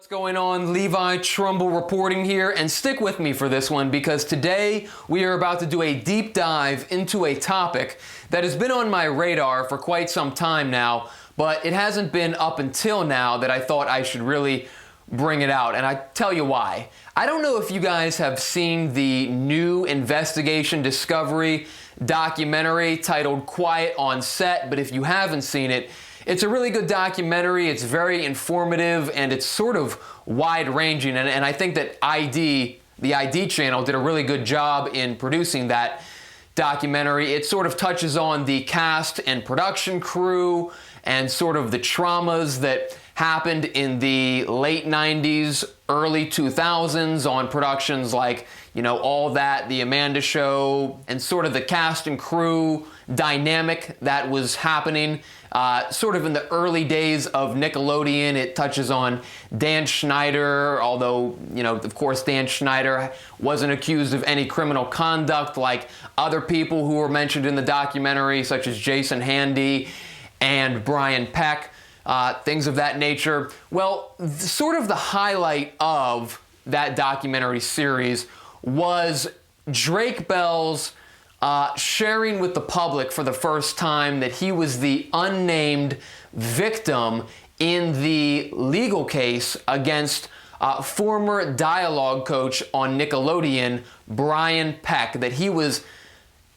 What's going on? Levi Trumbull reporting here, and stick with me for this one because today we are about to do a deep dive into a topic that has been on my radar for quite some time now, but it hasn't been up until now that I thought I should really bring it out, and I tell you why. I don't know if you guys have seen the new investigation discovery documentary titled Quiet on Set, but if you haven't seen it, it's a really good documentary. It's very informative and it's sort of wide-ranging, and I think that the ID channel did a really good job in producing that documentary. It sort of touches on the cast and production crew and sort of the traumas that happened in the late 90s, early 2000s on productions like, All That, The Amanda Show, and sort of the cast and crew dynamic that was happening sort of in the early days of Nickelodeon. It touches on Dan Schneider, although, of course, Dan Schneider wasn't accused of any criminal conduct like other people who were mentioned in the documentary, such as Jason Handy and Brian Peck. Things of that nature. Well, sort of the highlight of that documentary series was Drake Bell's sharing with the public for the first time that he was the unnamed victim in the legal case against former dialogue coach on Nickelodeon, Brian Peck, that he was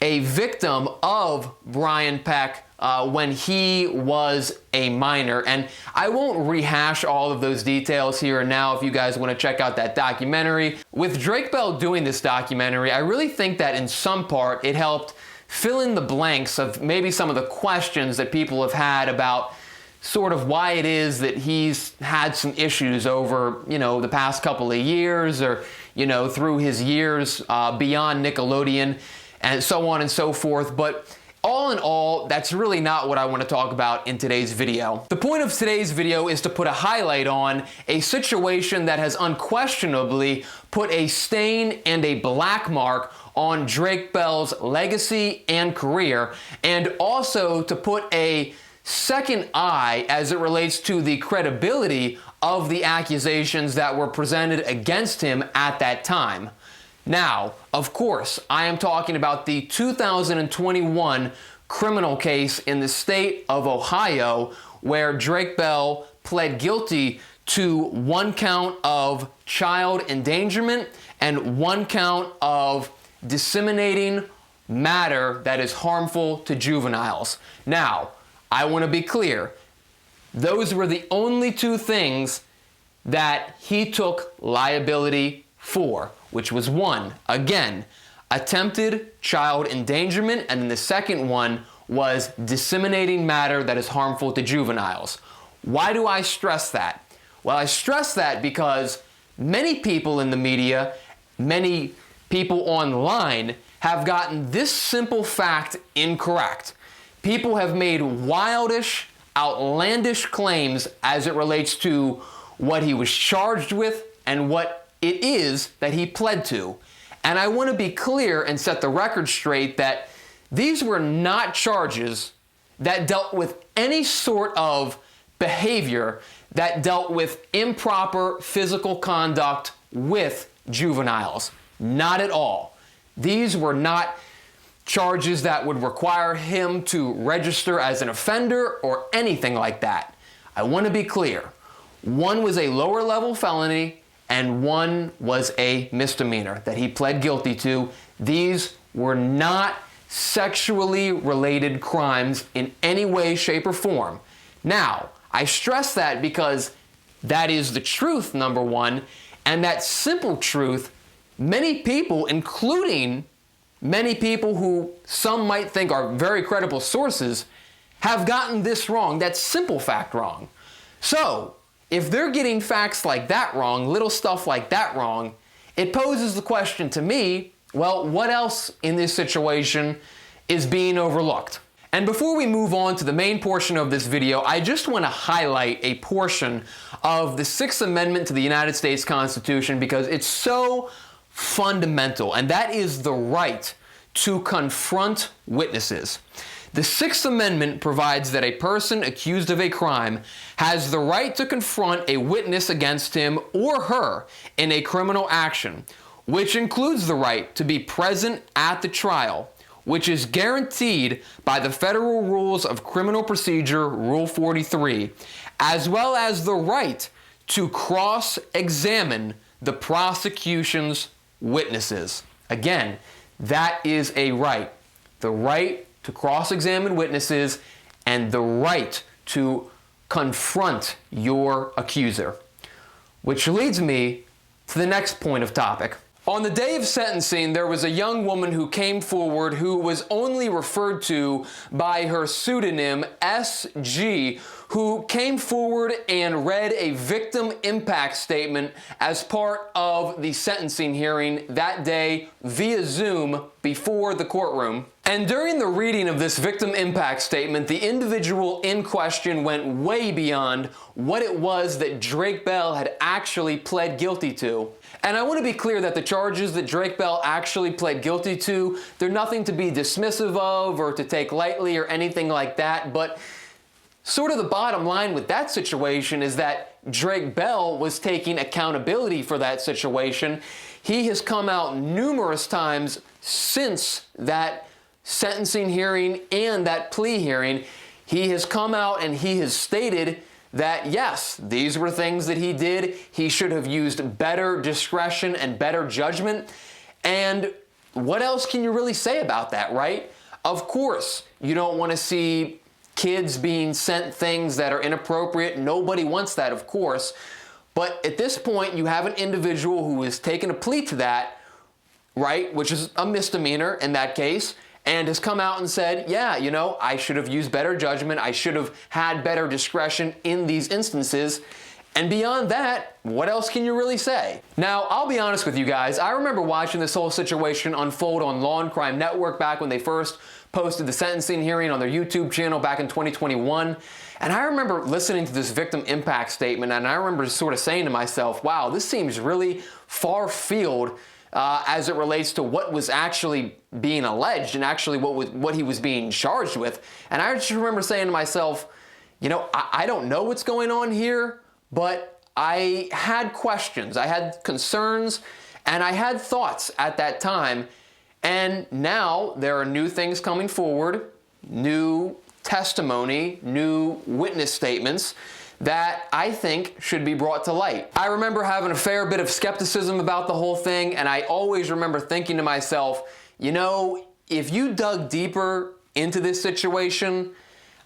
a victim of Brian Peck when he was a minor. And I won't rehash all of those details here and now if you guys want to check out that documentary. With Drake Bell doing this documentary, I really think that in some part it helped fill in the blanks of maybe some of the questions that people have had about sort of why it is that he's had some issues over, the past couple of years or, through his years beyond Nickelodeon and so on and so forth. But all in all, that's really not what I want to talk about in today's video. The point of today's video is to put a highlight on a situation that has unquestionably put a stain and a black mark on Drake Bell's legacy and career, and also to put a second eye as it relates to the credibility of the accusations that were presented against him at that time. Now, of course, I am talking about the 2021 criminal case in the state of Ohio where Drake Bell pled guilty to one count of child endangerment and one count of disseminating matter that is harmful to juveniles. Now, I want to be clear. Those were the only two things that he took liability for, which was one, again, attempted child endangerment, and then the second one was disseminating matter that is harmful to juveniles. Why do I stress that? Well, I stress that because many people in the media, many people online have gotten this simple fact incorrect. People have made wildish, outlandish claims as it relates to what he was charged with and what it is that he pled to. And I want to be clear and set the record straight that these were not charges that dealt with any sort of behavior that dealt with improper physical conduct with juveniles. Not at all. These were not charges that would require him to register as an offender or anything like that. I want to be clear. One was a lower level felony and one was a misdemeanor that he pled guilty to. These were not sexually related crimes in any way, shape, or form. Now, I stress that because that is the truth, number one, and that simple truth, many people, including many people who some might think are very credible sources, have gotten this wrong, that simple fact wrong. So, if they're getting facts like that wrong, little stuff like that wrong, it poses the question to me, well, what else in this situation is being overlooked? And before we move on to the main portion of this video, I just want to highlight a portion of the Sixth Amendment to the United States Constitution because it's so fundamental, and that is the right to confront witnesses. The Sixth Amendment provides that a person accused of a crime has the right to confront a witness against him or her in a criminal action, which includes the right to be present at the trial, which is guaranteed by the Federal Rules of Criminal Procedure, Rule 43, as well as the right to cross-examine the prosecution's witnesses. Again, that is a right. The right to cross-examine witnesses and the right to confront your accuser. Which leads me to the next point of topic. On the day of sentencing, there was a young woman who came forward who was only referred to by her pseudonym SG, who came forward and read a victim impact statement as part of the sentencing hearing that day via Zoom before the courtroom. And during the reading of this victim impact statement, the individual in question went way beyond what it was that Drake Bell had actually pled guilty to. And I want to be clear that the charges that Drake Bell actually pled guilty to, they're nothing to be dismissive of or to take lightly or anything like that, but sort of the bottom line with that situation is that Drake Bell was taking accountability for that situation. He has come out numerous times since that sentencing hearing and that plea hearing. He has come out and he has stated that yes, these were things that he did. He should have used better discretion and better judgment. And what else can you really say about that, right? Of course, you don't want to see kids being sent things that are inappropriate. Nobody wants that, of course. But at this point, you have an individual who has taken a plea to that, right, which is a misdemeanor in that case, and has come out and said, yeah, you know, I should have used better judgment. I should have had better discretion in these instances. And beyond that, what else can you really say? Now, I'll be honest with you guys. I remember watching this whole situation unfold on Law and Crime Network back when they first posted the sentencing hearing on their YouTube channel back in 2021. And I remember listening to this victim impact statement, and I remember sort of saying to myself, wow, this seems really far field as it relates to what was actually being alleged and actually what he was being charged with. And I just remember saying to myself, you know, I don't know what's going on here, but I had questions, I had concerns, and I had thoughts at that time. And now there are new things coming forward, new testimony, new witness statements that I think should be brought to light. I remember having a fair bit of skepticism about the whole thing, and I always remember thinking to myself, you know, if you dug deeper into this situation,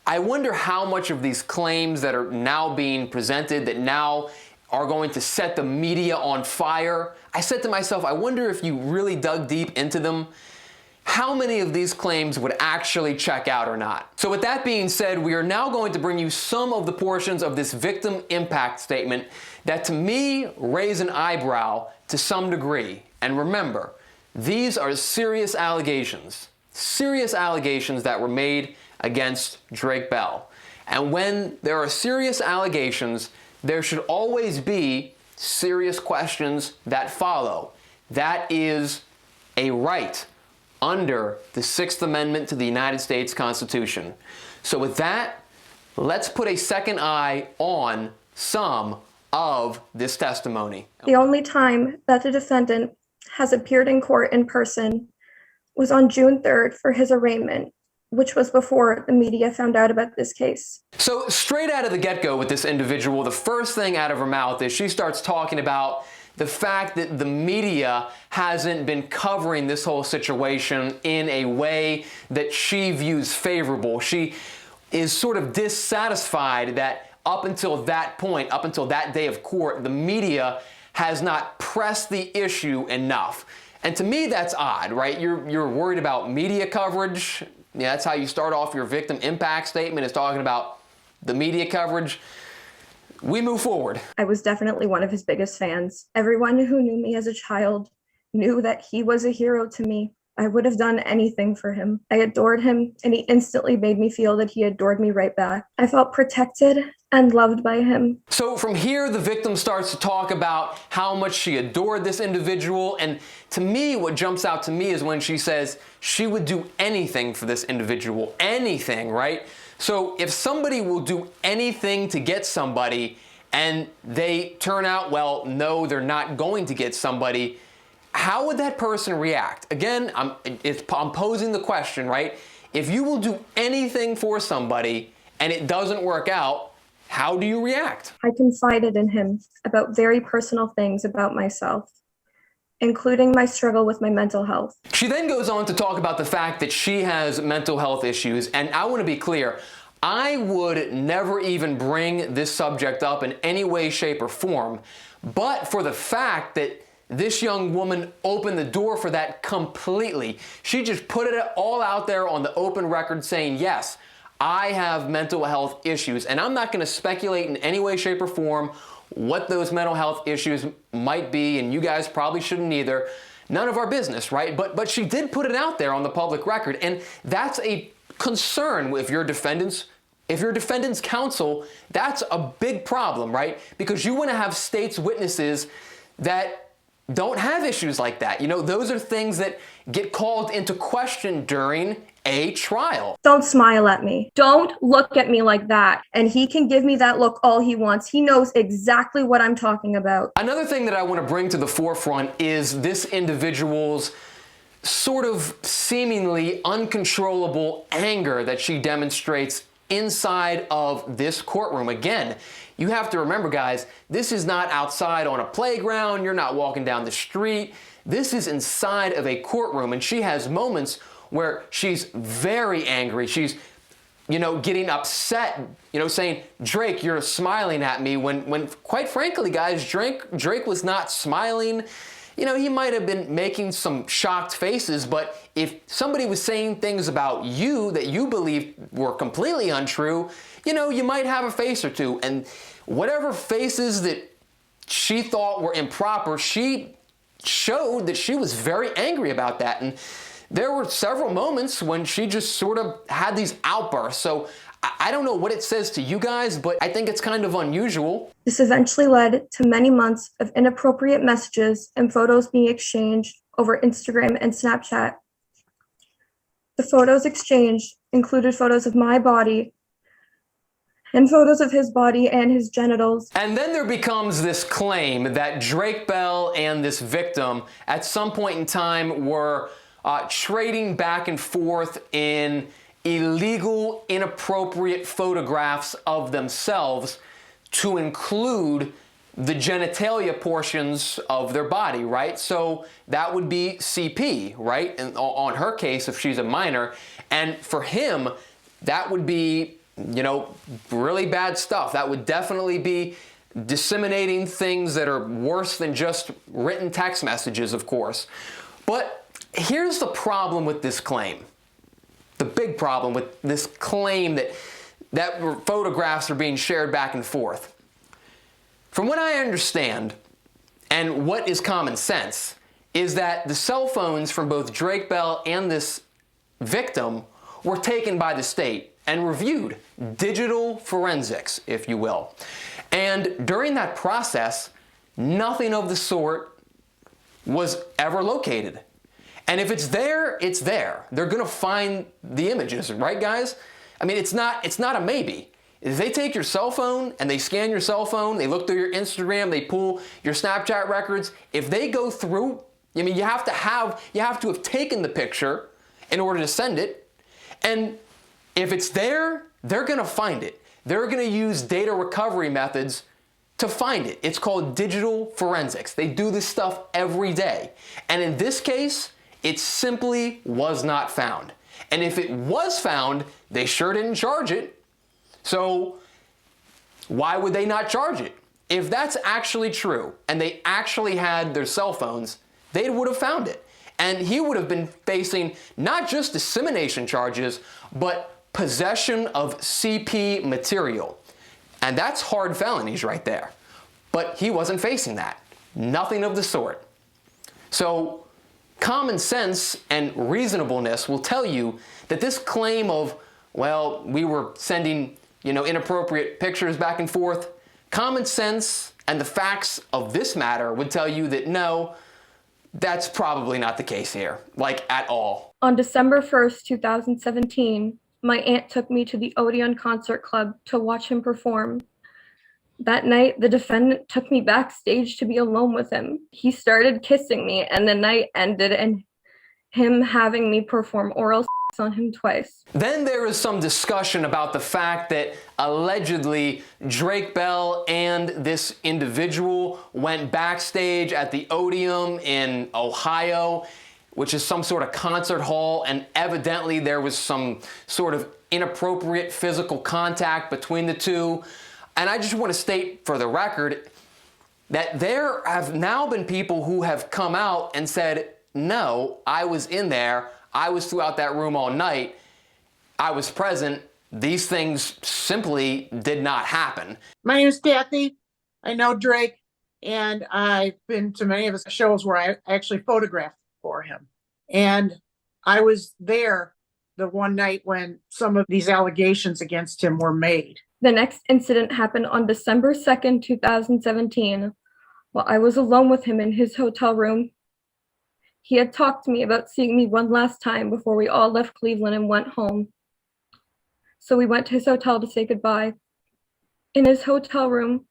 I wonder how much of these claims that are now being presented, that now are going to set the media on fire. I said to myself, I wonder if you really dug deep into them, how many of these claims would actually check out or not. So with that being said, we are now going to bring you some of the portions of this victim impact statement that to me raise an eyebrow to some degree. And remember, these are serious allegations that were made against Drake Bell. And when there are serious allegations, there should always be serious questions that follow. That is a right under the Sixth Amendment to the United States Constitution. So with that, let's put a second eye on some of this testimony. The only time that the defendant has appeared in court in person was on June 3rd for his arraignment, which was before the media found out about this case. So straight out of the get-go with this individual, the first thing out of her mouth is she starts talking about the fact that the media hasn't been covering this whole situation in a way that she views favorable. She is sort of dissatisfied that up until that point, up until that day of court, the media has not pressed the issue enough. And to me, that's odd, right? You're worried about media coverage. Yeah, that's how you start off your victim impact statement, is talking about the media coverage. We move forward. I was definitely one of his biggest fans. Everyone who knew me as a child knew that he was a hero to me. I would have done anything for him. I adored him, and he instantly made me feel that he adored me right back. I felt protected and loved by him. So from here, the victim starts to talk about how much she adored this individual. And to me, what jumps out to me is when she says she would do anything for this individual. Anything, right? So if somebody will do anything to get somebody and they turn out, well, no, they're not going to get somebody, how would that person react? Again, I'm posing the question, right? If you will do anything for somebody and it doesn't work out, how do you react? I confided in him about very personal things about myself, including my struggle with my mental health. She then goes on to talk about the fact that she has mental health issues, and I want to be clear, I would never even bring this subject up in any way, shape, or form, but for the fact that this young woman opened the door for that completely. She just put it all out there on the open record saying, yes, I have mental health issues, and I'm not going to speculate in any way, shape, or form what those mental health issues might be, and you guys probably shouldn't either. None of our business, right? But she did put it out there on the public record, and that's a concern if you're defendants. If you're defendant's counsel, that's a big problem, right? Because you want to have state's witnesses that don't have issues like that. You know, those are things that get called into question during a trial. Don't smile at me. Don't look at me like that. And he can give me that look all he wants. He knows exactly what I'm talking about. Another thing that I want to bring to the forefront is this individual's sort of seemingly uncontrollable anger that she demonstrates inside of this courtroom. Again, you have to remember, guys, this is not outside on a playground. You're not walking down the street. This is inside of a courtroom, and she has moments where she's very angry. She's, getting upset, saying, Drake, you're smiling at me, when quite frankly, guys, Drake was not smiling. He might have been making some shocked faces, but if somebody was saying things about you that you believe were completely untrue, you might have a face or two. And whatever faces that she thought were improper, she showed that she was very angry about that. And there were several moments when she just sort of had these outbursts. So I don't know what it says to you guys, but I think it's kind of unusual. This eventually led to many months of inappropriate messages and photos being exchanged over Instagram and Snapchat. The photos exchanged included photos of my body and photos of his body and his genitals. And then there becomes this claim that Drake Bell and this victim at some point in time were trading back and forth in illegal, inappropriate photographs of themselves to include the genitalia portions of their body, right? So that would be CP, right? And on her case, if she's a minor. And for him, that would be, really bad stuff. That would definitely be disseminating things that are worse than just written text messages, of course. But here's the problem with this claim. The big problem with this claim that photographs are being shared back and forth. From what I understand, and what is common sense, is that the cell phones from both Drake Bell and this victim were taken by the state and reviewed. Digital forensics, if you will. And during that process, nothing of the sort was ever located. And if it's there, it's there. They're going to find the images, right, guys? I mean, it's not a maybe. If they take your cell phone and they scan your cell phone, they look through your Instagram, they pull your Snapchat records, if they go through, you have to have taken the picture in order to send it. And if it's there, they're going to find it. They're going to use data recovery methods to find it. It's called digital forensics. They do this stuff every day. And in this case, it simply was not found. And if it was found, they sure didn't charge it. So why would they not charge it? If that's actually true, and they actually had their cell phones, they would have found it. And he would have been facing not just dissemination charges, but possession of CP material. And that's hard felonies right there. But he wasn't facing that. Nothing of the sort. So common sense and reasonableness will tell you that this claim of, well, we were sending, inappropriate pictures back and forth, common sense and the facts of this matter would tell you that no, that's probably not the case here, like at all. On December 1st, 2017, my aunt took me to the Odeon Concert Club to watch him perform. That night, the defendant took me backstage to be alone with him. He started kissing me, and the night ended in him having me perform oral sex on him twice. Then there is some discussion about the fact that allegedly Drake Bell and this individual went backstage at the Odeon in Ohio, which is some sort of concert hall, and evidently there was some sort of inappropriate physical contact between the two. And I just want to state for the record that there have now been people who have come out and said, no, I was in there, I was throughout that room all night, I was present, these things simply did not happen. My name is Kathy. I know Drake, and I've been to many of his shows where I actually photographed for him. And I was there the one night when some of these allegations against him were made. The next incident happened on December 2nd, 2017, while I was alone with him in his hotel room. He had talked to me about seeing me one last time before we all left Cleveland and went home. So we went to his hotel to say goodbye. In his hotel room,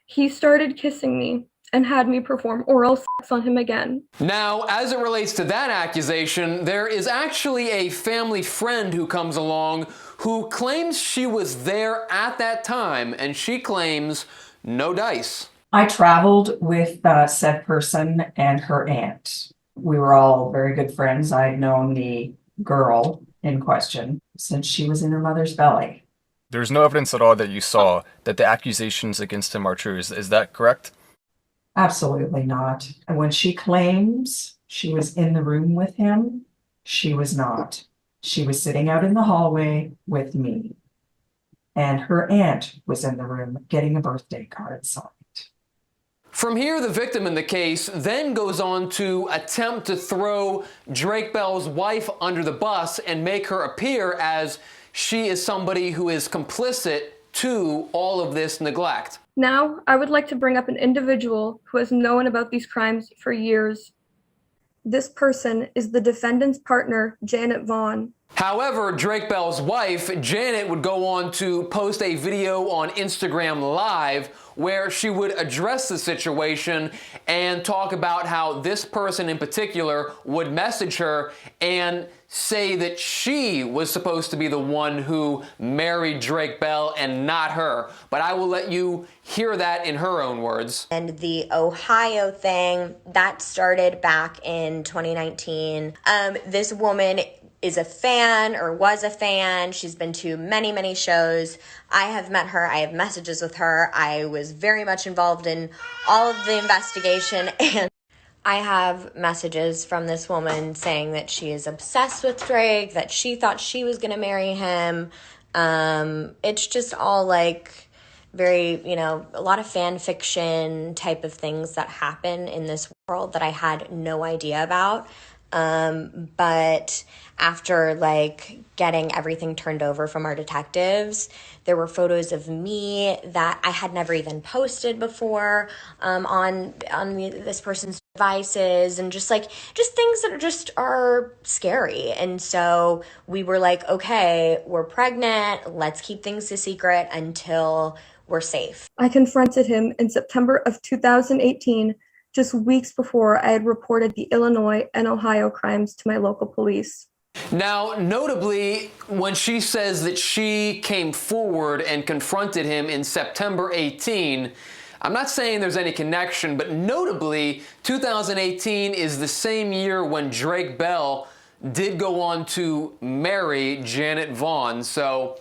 he started kissing me and had me perform oral sex on him again. Now, as it relates to that accusation, there is actually a family friend who comes along who claims she was there at that time, and she claims no dice. I traveled with said person and her aunt. We were all very good friends. I'd known the girl in question since she was in her mother's belly. There's no evidence at all that you saw that the accusations against him are true. Is that correct? Absolutely not. And when she claims she was in the room with him, she was not. She was sitting out in the hallway with me. And her aunt was in the room getting a birthday card signed. From here, the victim in the case then goes on to attempt to throw Drake Bell's wife under the bus and make her appear as she is somebody who is complicit to all of this neglect. Now, I would like to bring up an individual who has known about these crimes for years. This person is the defendant's partner, Janet Vaughn. However, Drake Bell's wife, Janet, would go on to post a video on Instagram Live where she would address the situation and talk about how this person in particular would message her and say that she was supposed to be the one who married Drake Bell and not her. But I will let you hear that in her own words. And the Ohio thing, that started back in 2019. This woman is a fan or was a fan. She's been to many, many shows. I have met her. I have messages with her. I was very much involved in all of the investigation, and I have messages from this woman saying that she is obsessed with Drake, that she thought she was going to marry him. It's just all like very, a lot of fan fiction type of things that happen in this world that I had no idea about. But after getting everything turned over from our detectives, there were photos of me that I had never even posted before, on this person's devices, and just things that are scary. And so we were like, okay, we're pregnant. Let's keep things a secret until we're safe. I confronted him in September of 2018, just weeks before I had reported the Illinois and Ohio crimes to my local police. Now, notably, when she says that she came forward and confronted him in September 18, I'm not saying there's any connection, but notably, 2018 is the same year when Drake Bell did go on to marry Janet Vaughn. So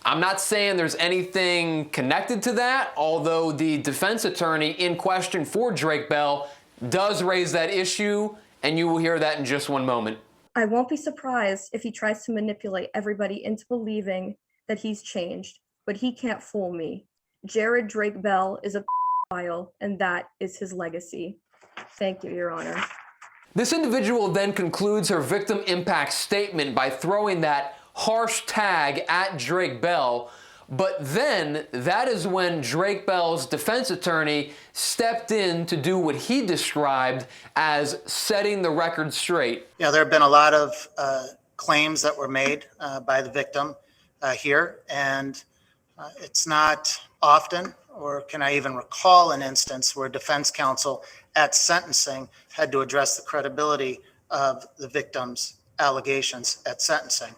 I'm not saying there's anything connected to that, although the defense attorney in question for Drake Bell does raise that issue, and you will hear that in just one moment. I won't be surprised if he tries to manipulate everybody into believing that he's changed, but he can't fool me. Jared Drake Bell is a pedophile, and that is his legacy. Thank you, Your Honor. This individual then concludes her victim impact statement by throwing that harsh tag at Drake Bell, but then that is when Drake Bell's defense attorney stepped in to do what he described as setting the record straight. You know, there have been a lot of claims that were made by the victim here, and it's not often, or can I even recall an instance where defense counsel at sentencing had to address the credibility of the victim's allegations at sentencing.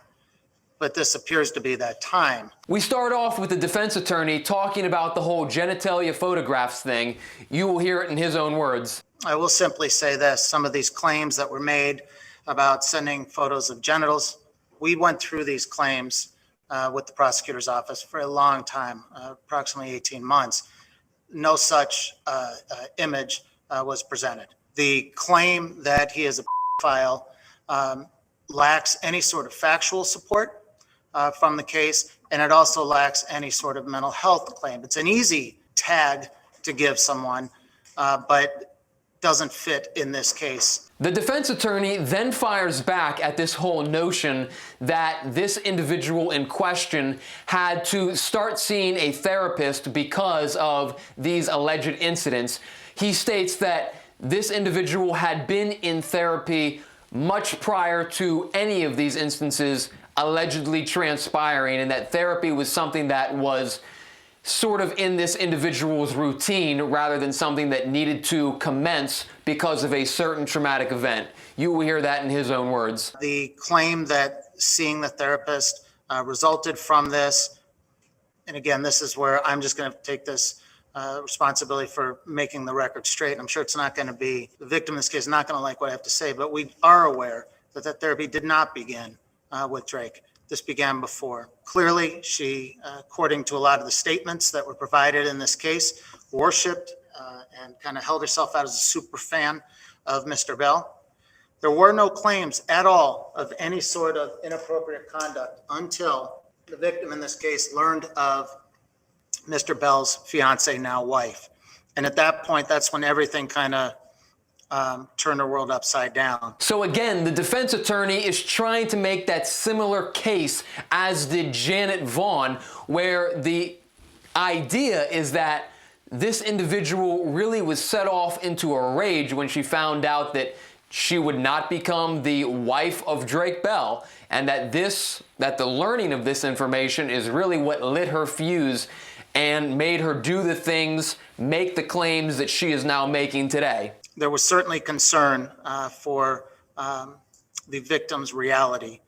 But this appears to be that time. We start off with the defense attorney talking about the whole genitalia photographs thing. You will hear it in his own words. I will simply say this, some of these claims that were made about sending photos of genitals, we went through these claims with the prosecutor's office for a long time, approximately 18 months. No such image was presented. The claim that he is a pedophile lacks any sort of factual support from the case, and it also lacks any sort of mental health claim. It's an easy tag to give someone, but doesn't fit in this case. The defense attorney then fires back at this whole notion that this individual in question had to start seeing a therapist because of these alleged incidents. He states that this individual had been in therapy much prior to any of these instances allegedly transpiring, and that therapy was something that was sort of in this individual's routine rather than something that needed to commence because of a certain traumatic event. You will hear that in his own words. The claim that seeing the therapist resulted from this, and again, this is where I'm just going to take this responsibility for making the record straight. I'm sure it's not going to be, the victim in this case is not going to like what I have to say, but we are aware that that therapy did not begin with Drake. This began before. Clearly, she, according to a lot of the statements that were provided in this case, worshipped and kind of held herself out as a super fan of Mr. Bell. There were no claims at all of any sort of inappropriate conduct until the victim in this case learned of Mr. Bell's fiance, now wife. And at that point, that's when everything kind of turned her world upside down. So again, the defense attorney is trying to make that similar case as did Janet Vaughn, where the idea is that this individual really was set off into a rage when she found out that she would not become the wife of Drake Bell, and that the learning of this information is really what lit her fuse and made her do the things, make the claims that she is now making today. There was certainly concern for the victim's reality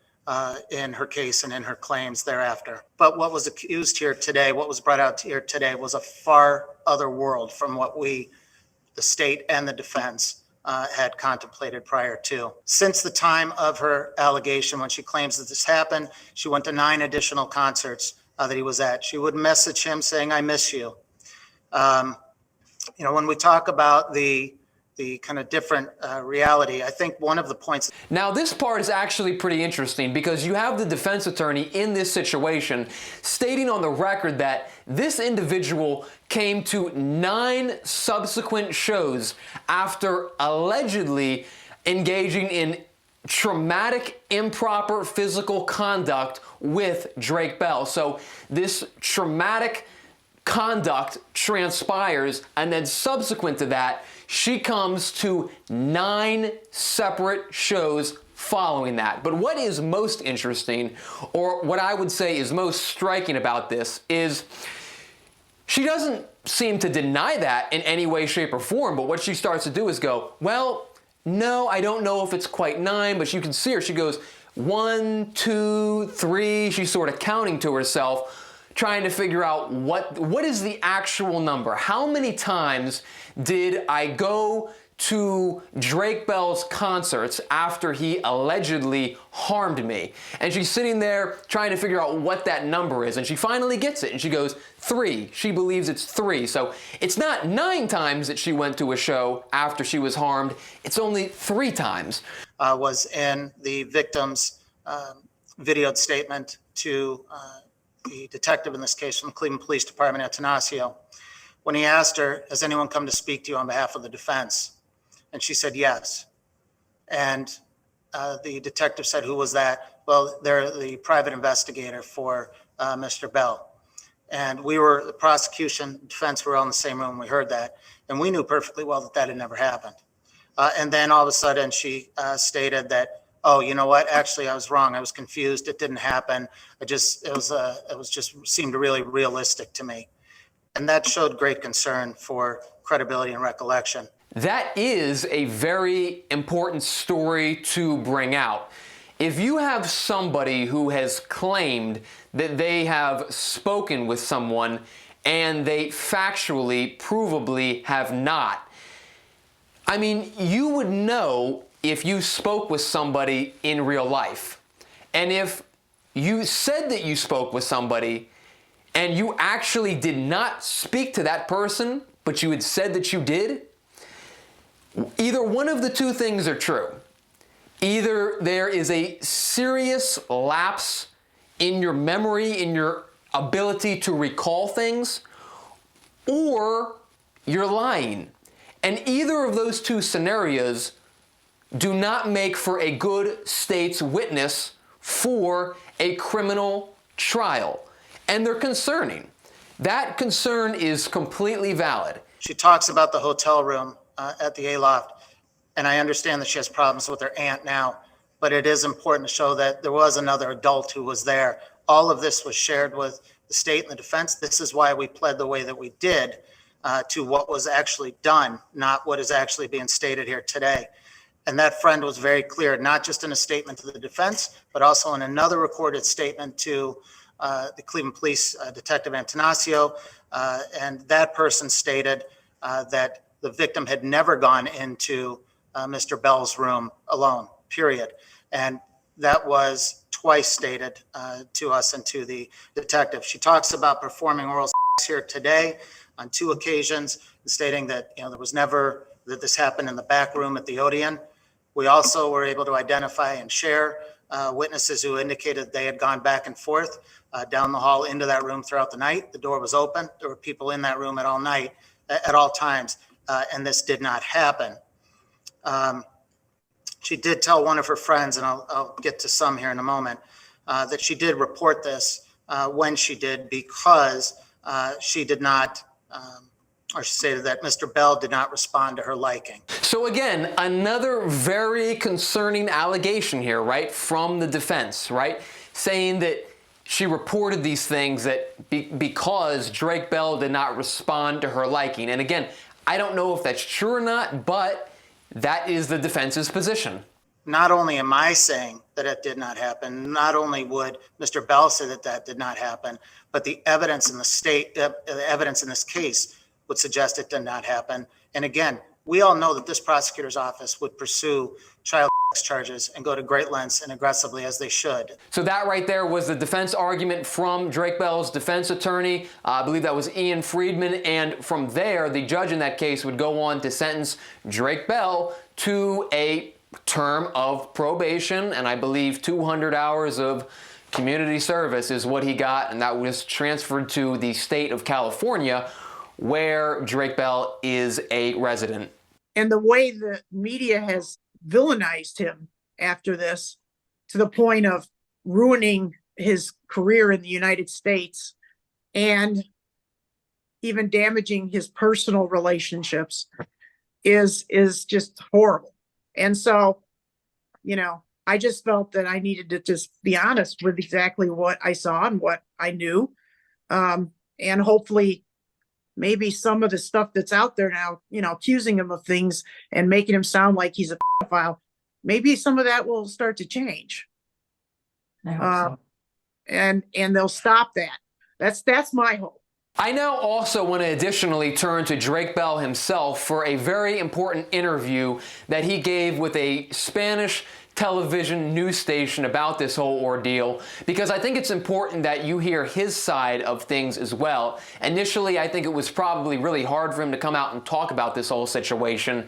in her case and in her claims thereafter. But what was accused here today, what was brought out here today, was a far other world from what we, the state and the defense, had contemplated prior to. Since the time of her allegation, when she claims that this happened, she went to 9 additional concerts that he was at. She would message him saying, "I miss you." You know, when we talk about the kind of different reality, I think one of the points. Now, this part is actually pretty interesting because you have the defense attorney in this situation stating on the record that this individual came to 9 subsequent shows after allegedly engaging in traumatic, improper physical conduct with Drake Bell. So this traumatic conduct transpires, and then subsequent to that, she comes to 9 separate shows following that. But what is most interesting, or what I would say is most striking about this, is she doesn't seem to deny that in any way, shape, or form, but what she starts to do is go, well, no, I don't know if it's quite 9, but you can see her, she goes 1, 2, 3, she's sort of counting to herself, trying to figure out what is the actual number. How many times did I go to Drake Bell's concerts after he allegedly harmed me? And she's sitting there trying to figure out what that number is, and she finally gets it, and she goes 3. She believes it's 3. So it's not 9 times that she went to a show after she was harmed, it's only 3 times. Was in the victim's videoed statement to the detective in this case from the Cleveland Police Department, Atanasio, when he asked her, "Has anyone come to speak to you on behalf of the defense?" And she said yes. And the detective said, "Who was that?" "Well, they're the private investigator for Mr. Bell." And we were, the prosecution, defense, were all in the same room. We heard that. And we knew perfectly well that that had never happened. And then all of a sudden she stated that, "Oh, you know what? Actually, I was wrong. I was confused. It didn't happen. It was just seemed really realistic to me." And that showed great concern for credibility and recollection. That is a very important story to bring out. If you have somebody who has claimed that they have spoken with someone and they factually, provably have not, I mean, you would know if you spoke with somebody in real life. And if you said that you spoke with somebody and you actually did not speak to that person, but you had said that you did, either one of the two things are true. Either there is a serious lapse in your memory, in your ability to recall things, or you're lying. And either of those two scenarios do not make for a good state's witness for a criminal trial. And they're concerning. That concern is completely valid. She talks about the hotel room at the Aloft, and I understand that she has problems with her aunt now, but it is important to show that there was another adult who was there. All of this was shared with the state and the defense. This is why we pled the way that we did to what was actually done, not what is actually being stated here today. And that friend was very clear, not just in a statement to the defense, but also in another recorded statement to the Cleveland Police Detective Antanasio. And that person stated that the victim had never gone into Mr. Bell's room alone, period. And that was twice stated to us and to the detective. She talks about performing oral sex here today on 2 occasions, stating that there was never, that this happened in the back room at the Odeon. We also were able to identify and share witnesses who indicated they had gone back and forth down the hall into that room throughout the night. The door was open. There were people in that room at all times, and this did not happen. She did tell one of her friends, and I'll get to some here in a moment, that she did report this when she did because she did not, or she stated that Mr. Bell did not respond to her liking. So again, another very concerning allegation here, right, from the defense, right, saying that she reported these things that because Drake Bell did not respond to her liking. And again, I don't know if that's true or not, but that is the defense's position. Not only am I saying that it did not happen, not only would Mr. Bell say that that did not happen, but the evidence in the evidence in this case would suggest it did not happen. And again, we all know that this prosecutor's office would pursue child sex charges and go to great lengths and aggressively as they should. So that right there was the defense argument from Drake Bell's defense attorney. I believe that was Ian Friedman. And from there, the judge in that case would go on to sentence Drake Bell to a term of probation. And I believe 200 hours of community service is what he got. And that was transferred to the state of California, where Drake Bell is a resident. And the way the media has villainized him after this, to the point of ruining his career in the United States and even damaging his personal relationships, is just horrible. And so, I just felt that I needed to just be honest with exactly what I saw and what I knew. And hopefully maybe some of the stuff that's out there now, accusing him of things and making him sound like he's a pedophile, maybe some of that will start to change. I hope so. And they'll stop that. That's my hope. I now also want to additionally turn to Drake Bell himself for a very important interview that he gave with a Spanish television news station about this whole ordeal, because I think it's important that you hear his side of things as well. Initially, I think it was probably really hard for him to come out and talk about this whole situation,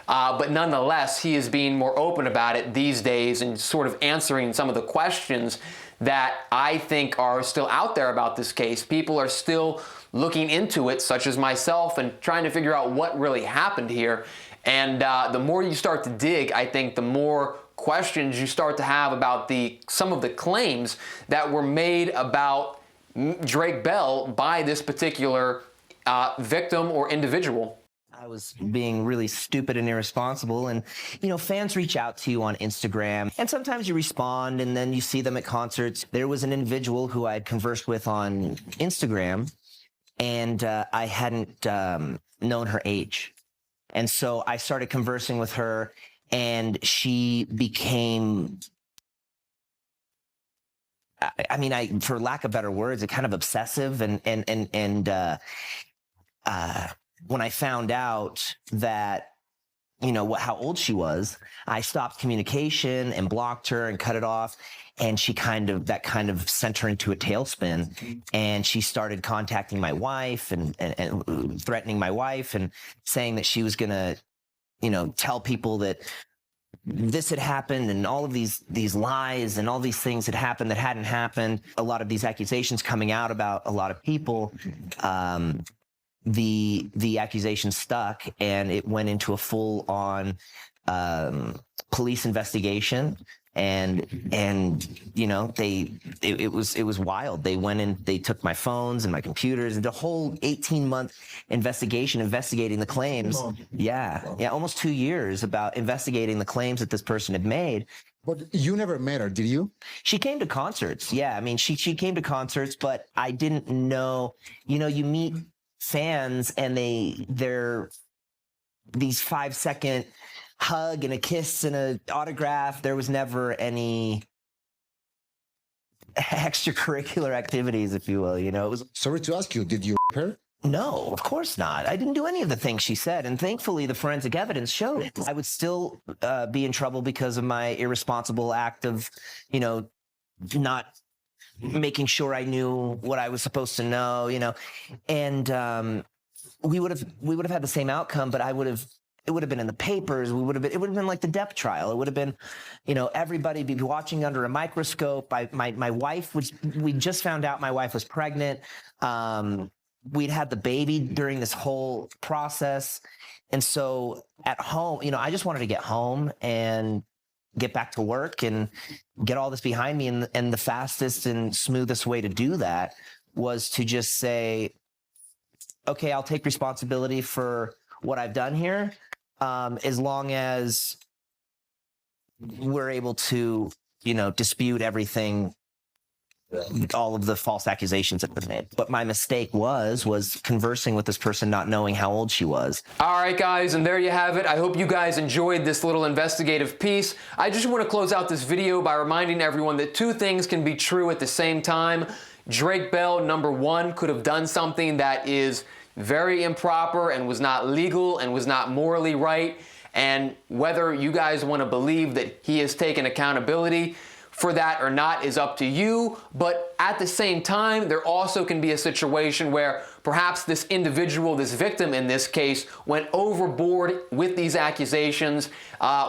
but nonetheless, he is being more open about it these days and sort of answering some of the questions that I think are still out there about this case. People are still looking into it, such as myself, and trying to figure out what really happened here. And the more you start to dig, I think the more questions you start to have about some of the claims that were made about Drake Bell by this particular victim or individual. I was being really stupid and irresponsible. And, you know, fans reach out to you on Instagram and sometimes you respond and then you see them at concerts. There was an individual who I had conversed with on Instagram and I hadn't known her age. And so I started conversing with her and she became, I mean, for lack of better words, kind of obsessive when I found out that, you know, how old she was, I stopped communication and blocked her and cut it off. And that kind of sent her into a tailspin. And she started contacting my wife and threatening my wife and saying that she was going to, you know, tell people that this had happened and all of these lies and all these things had happened that hadn't happened. A lot of these accusations coming out about a lot of people, the accusation stuck and it went into a full on police investigation and you know it was wild. They went in, they took my phones and my computers and the whole 18-month investigation investigating the claims. Yeah, almost 2 years about investigating the claims that this person had made. But you never met her, did you? She came to concerts. Yeah, I mean she came to concerts, but I didn't know, you know, you meet fans and they're these 5-second hug and a kiss and an autograph. There was never any extracurricular activities, if you will, you know. It was. Sorry to ask you, did you her? No, of course not. I didn't do any of the things she said. And thankfully, the forensic evidence showed it. I would still be in trouble because of my irresponsible act of, you know, not making sure I knew what I was supposed to know, you know, and we would have had the same outcome, but it would have been in the papers. It would have been like the Depp trial. It would have been, you know, everybody be watching under a microscope. My wife we just found out my wife was pregnant. We'd had the baby during this whole process. And so at home, you know, I just wanted to get home and get back to work and get all this behind me. And the fastest and smoothest way to do that was to just say, okay, I'll take responsibility for what I've done here. As long as we're able to, you know, dispute everything, all of the false accusations that were made. But my mistake was conversing with this person, not knowing how old she was. All right, guys, and there you have it. I hope you guys enjoyed this little investigative piece. I just want to close out this video by reminding everyone that two things can be true at the same time. Drake Bell, number one, could have done something that is very improper and was not legal and was not morally right. And whether you guys want to believe that he has taken accountability for that or not is up to you. But at the same time, there also can be a situation where perhaps this individual, this victim in this case, went overboard with these accusations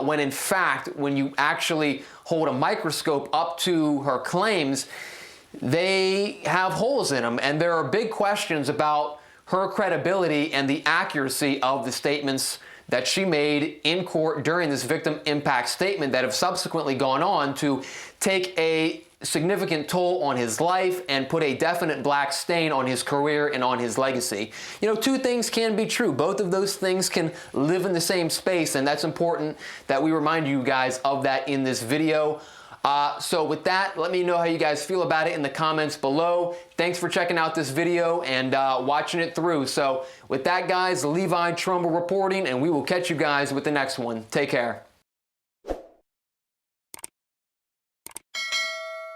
when in fact, when you actually hold a microscope up to her claims, they have holes in them. And there are big questions about her credibility and the accuracy of the statements that she made in court during this victim impact statement that have subsequently gone on to take a significant toll on his life and put a definite black stain on his career and on his legacy. You know, two things can be true. Both of those things can live in the same space, and that's important that we remind you guys of that in this video. So with that, let me know how you guys feel about it in the comments below. Thanks for checking out this video and watching it through. So with that, guys, Levi Trumbull reporting, and we will catch you guys with the next one. Take care.